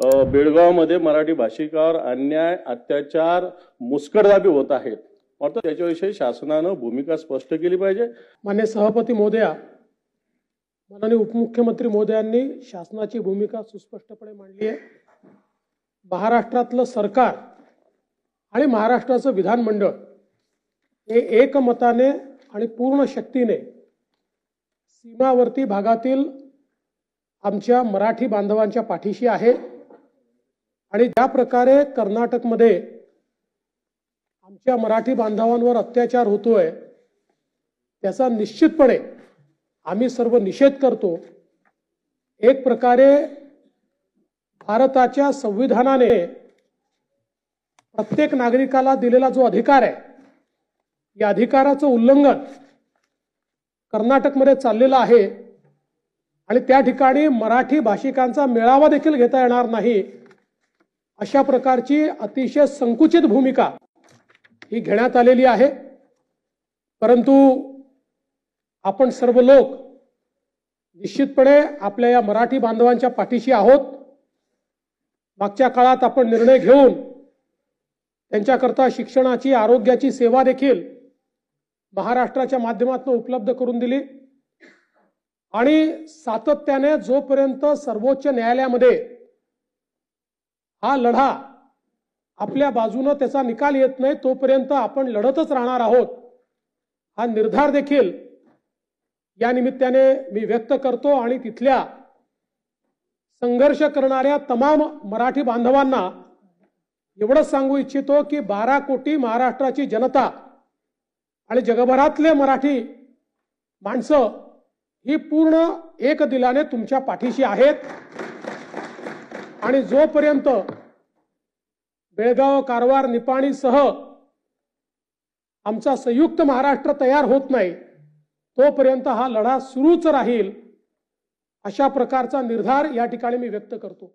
बेळगावमध्ये मराठी भाषिकावर अन्याय, अत्याचार, मुस्कटदाबी होत आहेत. मात्र त्याच्याविषयी शासनानं भूमिका स्पष्ट केली पाहिजे. माननीय सभापती महोदया, माननीय उपमुख्यमंत्री महोदयांनी शासनाची भूमिका सुस्पष्टपणे मांडली आहे. महाराष्ट्रातलं सरकार आणि महाराष्ट्राचं विधानमंडळ हे एकमताने आणि पूर्ण शक्तीने सीमावर्ती भागातील आमच्या मराठी बांधवांच्या पाठीशी आहे. आणि ज्या प्रकारे कर्नाटकमध्ये आमच्या मराठी बांधवांवर अत्याचार होतोय त्याचा निश्चितपणे आम्ही सर्व निषेध करतो. एक प्रकारे भारताच्या संविधानाने प्रत्येक नागरिकाला दिलेला जो अधिकार आहे या अधिकाराचं उल्लंघन कर्नाटकमध्ये चाललेलं आहे आणि त्या ठिकाणी मराठी भाषिकांचा मेळावा देखील घेता येणार नाही अशा प्रकारची अतिशय संकुचित भूमिका ही घेण्यात आलेली आहे. परंतु आपण सर्व लोक निश्चितपणे आपल्या या मराठी बांधवांच्या पाठीशी आहोत. मागच्या काळात आपण निर्णय घेऊन त्यांच्याकरता शिक्षणाची, आरोग्याची सेवा देखील महाराष्ट्राच्या माध्यमातून उपलब्ध करून दिली आणि सातत्याने जोपर्यंत सर्वोच्च न्यायालयामध्ये हा लढा आपल्या बाजूने त्याचा निकाल येत नाही तोपर्यंत आपण लढतच राहणार आहोत हा निर्धार देखील या निमित्ताने मी व्यक्त करतो. आणि तिथल्या संघर्ष करणाऱ्या तमाम मराठी बांधवांना एवढंच सांगू इच्छितो की 12 कोटी महाराष्ट्राची जनता आणि जगभरातले मराठी माणसं ही पूर्ण एक दिलाने तुमच्या पाठीशी आहेत. आणि जोपर्यंत बेळगाव, कारवार, निपाणीसह आमचा संयुक्त महाराष्ट्र तयार होत नाही तोपर्यंत हा लढा सुरूच राहील अशा प्रकारचा निर्धार या ठिकाणी मी व्यक्त करतो.